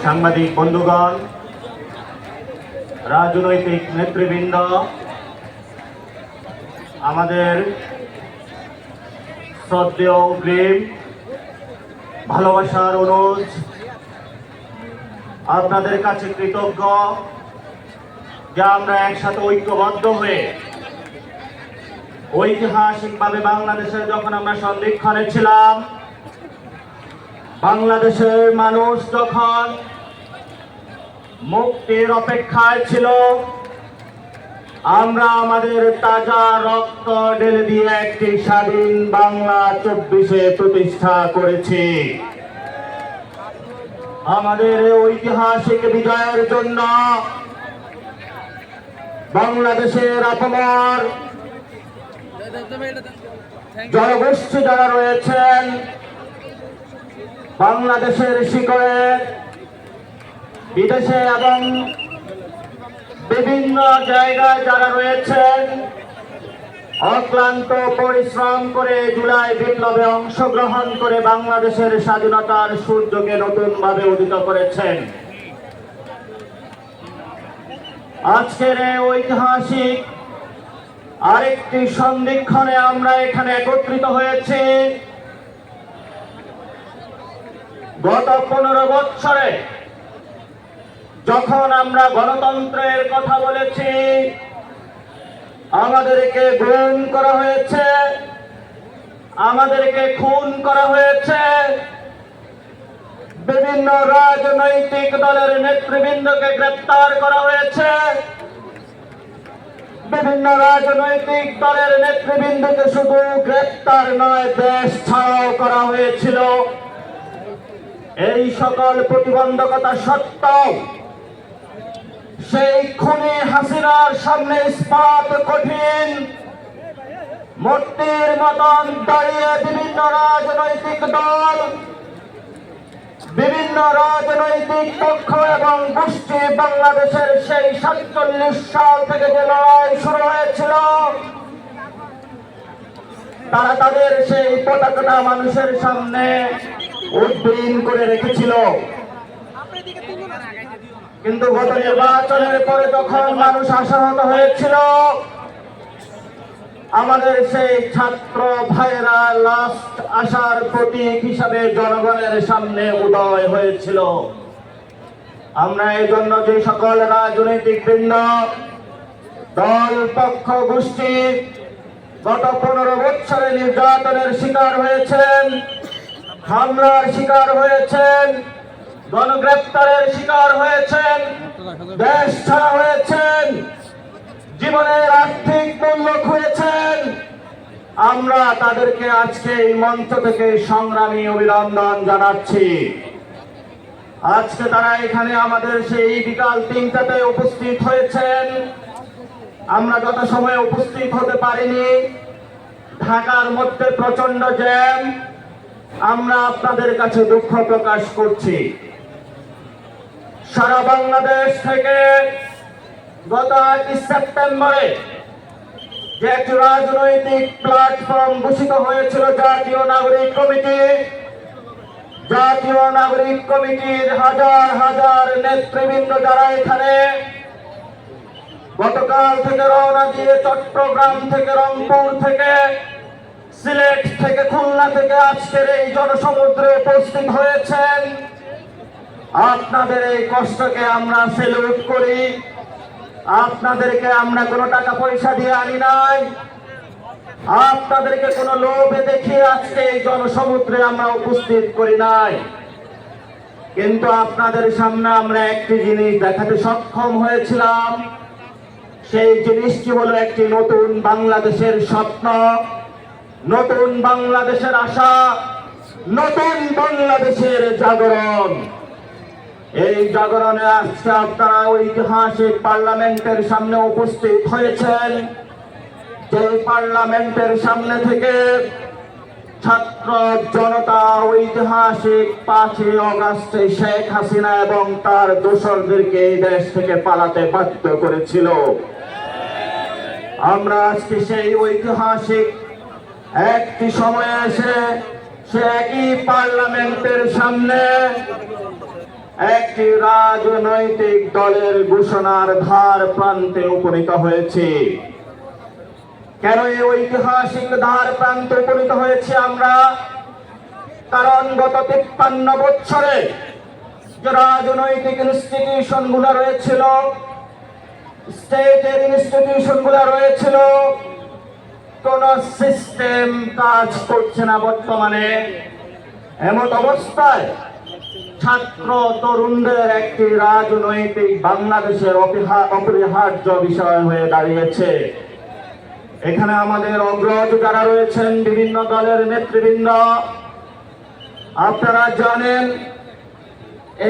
সাংবাদিক বন্ধুগণ, রাজনৈতিক নেতৃবৃন্দ, আমাদের শ্রদ্ধেয় অগ্রিম ভালোবাসার অনুরোধ, আপনাদের কাছে কৃতজ্ঞ যে আমরা একসাথে ঐক্যবদ্ধ হয়ে ঐতিহাসিকভাবে বাংলাদেশে যখন আমরা সন্ধিক্ষণে ছিলাম, বাংলাদেশের মানুষ যখন মুক্তির অপেক্ষায় ছিল, আমরা আমাদের তাজা রক্ত ঢেলে দিয়ে একটি স্বাধীন বাংলা 24-এ প্রতিষ্ঠা করেছি। আমাদের ঐতিহাসিক বিজয়ের জন্য বাংলাদেশের আপামর জনগোষ্ঠী যারা রয়েছেন, বাংলাদেশের শিকড়ে বিদেশে এবং বিভিন্ন জায়গায় যারা রয়েছেন, অক্লান্ত পরিশ্রম করে জুলাই বিপ্লবে অংশগ্রহণ করে বাংলাদেশের স্বাধীনতার সূর্যকে নতুনভাবে উদিত করেছেন। আজকের এই ঐতিহাসিক আরেকটি সন্ধিক্ষণে আমরা এখানে একত্রিত হয়েছি। গত 15 বৎসরে যখন আমরা গণতন্ত্রের কথা বলেছি, আমাদেরকে গুম করা হয়েছে, আমাদেরকে খুন করা হয়েছে, বিভিন্ন রাজনৈতিক দলের নেতৃবৃন্দকে গ্রেপ্তার করা হয়েছে, বিভিন্ন রাজনৈতিক দলের নেতৃবৃন্দকে শুধু গ্রেপ্তার নয়, দেশ ছাড়াও করা হয়েছিল। এই সকল প্রতিবন্ধকতা সত্ত্বেও সেই খুনি হাসিনার সামনে ইস্পাত কঠিন মূর্তির মতন দাঁড়িয়ে বিভিন্ন রাজনৈতিক দল, বিভিন্ন রাজনৈতিক পক্ষ এবং গোষ্ঠী বাংলাদেশের সেই 47 সাল থেকে যে লড়াই শুরু হয়েছিল, তারা তাদের সেই পতাকাটা মানুষের সামনে উড্ডীন করে রেখেছিল। কিন্তু গত নির্বাচনের পরে যখন মানুষ আশাহত হয়েছিল, আমাদের সেই ছাত্র ভাইরা লাস্ট আশার প্রতীক হিসাবে জনগণের সামনে উদয় হয়েছিল। আমরা এই জন্য যে সকল রাজনৈতিক বৃন্দ, দল, পক্ষ, গোষ্ঠী গত 15 বৎসরে নির্যাতনের শিকার হয়েছেন, হামলার শিকার হয়েছেন, গণগ্রেপ্তারের শিকার হয়েছেন, দেশ ছাড়া হয়েছেন, জীবনের আর্থিক মূল্য খুঁয়েছেন, আমরা তাদেরকে আজকে এই মঞ্চ থেকে সংগ্রামী অভিনন্দন জানাচ্ছি। আজকে তারা এখানে আমাদের সেই বিকাল 3টাতে উপস্থিত হয়েছেন। আমরা যত সময় উপস্থিত হতে পারিনি, ঢাকার মধ্যে প্রচন্ড জ্যাম, আমরা আপনাদের কাছে দুঃখ প্রকাশ করছি। সারা বাংলাদেশ থেকে গত 8 সেপ্টেম্বরে যে একটি রাজনৈতিক প্ল্যাটফর্ম ঘোষিত হয়েছিল জাতীয় নাগরিক কমিটি, জাতীয় নাগরিক কমিটির হাজার হাজার নেতৃবৃন্দ যারা এখানে গতকাল থেকে রওনা দিয়ে চট্টগ্রাম থেকে, রংপুর থেকে, সিলেট থেকে, খুলনা থেকে আজকের এই জনসমুদ্রে উপস্থিত হয়েছেন, আপনাদের এই কষ্টকে আমরা স্যালুট করি। আপনাদেরকে আমরা কোনো টাকা পয়সা দিয়ে আনি নাই, আপনাদেরকে কোনো লোভে দেখিয়ে আজকে এই জনসমুদ্রে আমরা উপস্থিত করি নাই। কিন্তু আপনাদের সামনে আমরা একটি জিনিস দেখাতে সক্ষম হয়েছিলাম। সেই জিনিসটি হলো একটি নতুন বাংলাদেশের স্বপ্ন, নতুন বাংলাদেশের আশা, নতুন বাংলাদেশের জাগরণ। এই জাগরণে আজকে আপনারা ঐতিহাসিক পার্লামেন্টের সামনে উপস্থিত হয়েছেন। যে পার্লামেন্টের সামনে থেকে ছাত্র জনতা ঐতিহাসিক 5 আগস্টে শেখ হাসিনা এবং তার দোসরদেরকে এই দেশ থেকে পালাতে বাধ্য করেছিল। আমরা আজকে সেই ঐতিহাসিক একটি সময়ে এসে সে একই পার্লামেন্টের সামনে একটি রাজনৈতিক দলের ঘোষণার ধার প্রান্তে উপনীত হয়েছে। কেন এই ঐতিহাসিক ধার প্রান্তে উপনীত হয়েছে আমরা? কারণ গত 53 বছরে যে রাজনৈতিক ইনস্টিটিউশন গুলো রয়েছিল, স্টেটের ইনস্টিটিউশন গুলো রয়েছিল, কোন সিস্টেম কাজ করছে না বর্তমানে। এমত অবস্থায় ছাত্র তরুণদের একটি রাজনৈতিক বাংলাদেশের অপরিহার্য বিষয় হয়ে দাঁড়িয়েছে। এখানে আমাদের অগ্রজ যারা রয়েছেন, বিভিন্ন দলের নেতৃবৃন্দ, আপনারা জানেন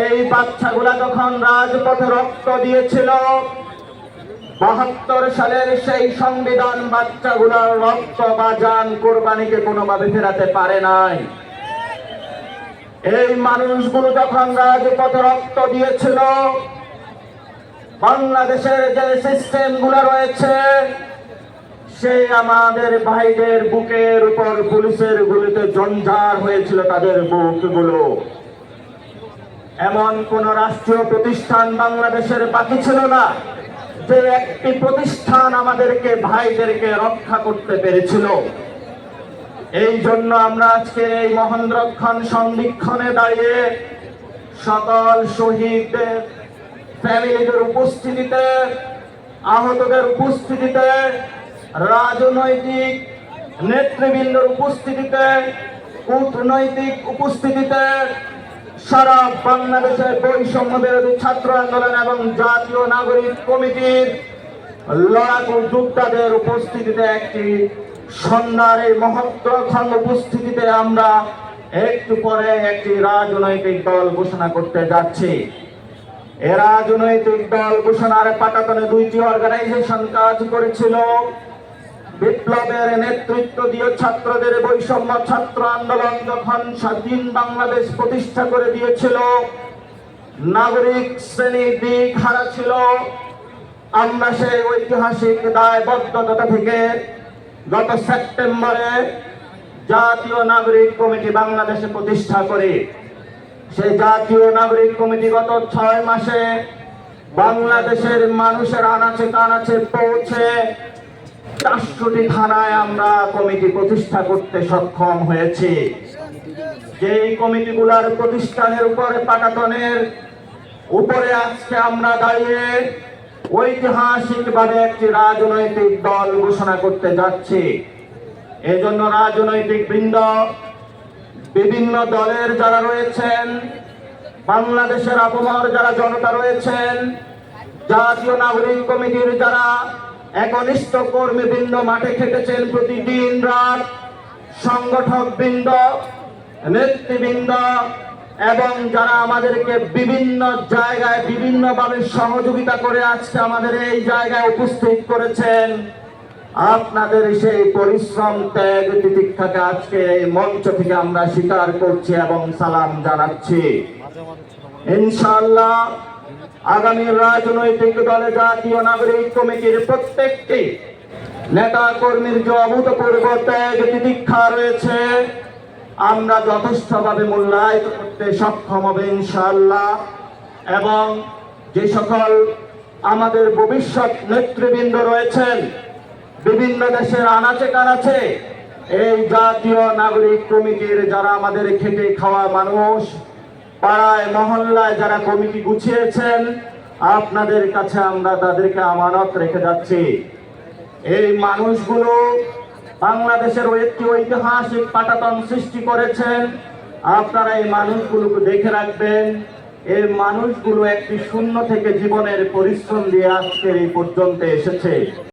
এই বাচ্চাগুলা যখন রাজপথে রক্ত দিয়েছিল, 72 সালের সেই সংবিধান বাচ্চাগুলার রক্ত বা জান কোরবানিকে কোনোভাবে ফেরাতে পারে নাই। এই মানুষগুলো যখন রাজপথে রক্ত দিয়েছিল, বাংলাদেশের যে সিস্টেম গুলো রয়েছে, সেই আমাদের ভাইদের বুকের উপর পুলিশের গুলিতে জঞ্জার হয়েছিল তাদের বুকগুলো। এমন কোন রাষ্ট্রীয় প্রতিষ্ঠান বাংলাদেশের বাকি ছিল না যে একটি প্রতিষ্ঠান আমাদেরকে ভাইদেরকে রক্ষা করতে পেরেছিল। এই জন্য আমরা আজকে এই মহেন্দ্রক্ষণ সন্ধিক্ষণে দাঁড়িয়ে সকল শহীদদের ফ্যামিলিদের উপস্থিতিতে, আহতদের উপস্থিতিতে, রাজনৈতিক নেতৃবৃন্দের উপস্থিতিতে, কূটনৈতিক উপস্থিতিতে, সারা বাংলাদেশের বৈষম্য বিরোধী ছাত্র আন্দোলন এবং জাতীয় নাগরিক কমিটির লড়াকু যোদ্ধাদের উপস্থিতিতে একটি সন্ধ্যার এই মহত্ত্বক্ষণ উপস্থিতিতে আমরা একটু পরে একটি রাজনৈতিক দল ঘোষণা করতে যাচ্ছি। এ রাজনৈতিক দল ঘোষণার পাটাতনে 2টি অর্গানাইজেশন কাজ করেছিল। বিপ্লবের নেতৃত্ব দিয়ে ছাত্রদের বৈষম্য ছাত্র আন্দোলন যখন স্বাধীন বাংলাদেশ প্রতিষ্ঠা করে দিয়েছিল, নাগরিক শ্রেণী দিক হারা ছিল, আমরা সেই ঐতিহাসিক দায়বদ্ধতা থেকে গত সেপ্টেম্বরে জাতীয় নাগরিক কমিটি বাংলাদেশে প্রতিষ্ঠা করে সেই জাতীয় নাগরিক কমিটি গত 6 মাসে বাংলাদেশের মানুষের আনাচে কানাচে পৌঁছে 400টি থানায় আমরা কমিটি প্রতিষ্ঠা করতে সক্ষম হয়েছি। যেই কমিটিগুলার প্রতিষ্ঠানের উপরে পাটাতনের উপরে আজকে আমরা দাঁড়িয়ে ঐতিহাসিকভাবে একটি রাজনৈতিক দল ঘোষণা করতে যাচ্ছি। এজন্য রাজনৈতিক বৃন্দ, বিভিন্ন দলের যারা রয়েছেন, বাংলাদেশের আবহাওয়ার যারা জনতা রয়েছেন, জাতীয় নাগরিক কমিটির যারা একনিষ্ঠ কর্মীবৃন্দ মাঠে খেটেছেন প্রতিদিন রাত, সংগঠক বৃন্দ, নেতৃবৃন্দ এবং যারা আমাদেরকে বিভিন্ন জায়গায় বিভিন্নভাবে সহযোগিতা করে আজকে আমাদের এই জায়গায় উপস্থিত করেছেন, আপনাদের সেই পরিশ্রম ত্যাগ তিতিক্ষাকে আজকে এই মঞ্চ থেকে আমরা স্বীকার করছি এবং সালাম জানাচ্ছি। ইনশাআল্লাহ আগামী রাজনৈতিক দলে জাতীয় নাগরিক কমিটির প্রত্যেকটি নেতা কর্মীর যে অভূতপূর্ব ত্যাগ তিতিক্ষা রয়েছে, আমরা যথেষ্টভাবে মূল্যায়িত করতে সক্ষম হবে ইনশাআল্লাহ। এবং যে সকল আমাদের ভবিষ্যৎ নেতৃবৃন্দ রয়েছেন বিভিন্ন দেশের আনাচে কানাচে, এই জাতীয় নাগরিক কমিটির যারা আমাদের খেটে খাওয়া মানুষ, পাড়ায় মহল্লায় যারা কমিটি গুছিয়েছেন, আপনাদের কাছে আমরা তাদেরকে আমানত রেখে যাচ্ছি। এই মানুষগুলো বাংলাদেশের একটি ঐতিহাসিক পাটাতন সৃষ্টি করেছেন। আপনারা এই মানুষগুলোকে দেখে রাখবেন। এই মানুষগুলো একটি শূন্য থেকে জীবনের পরিশ্রম দিয়ে আজকের এই পর্যন্ত এসেছে।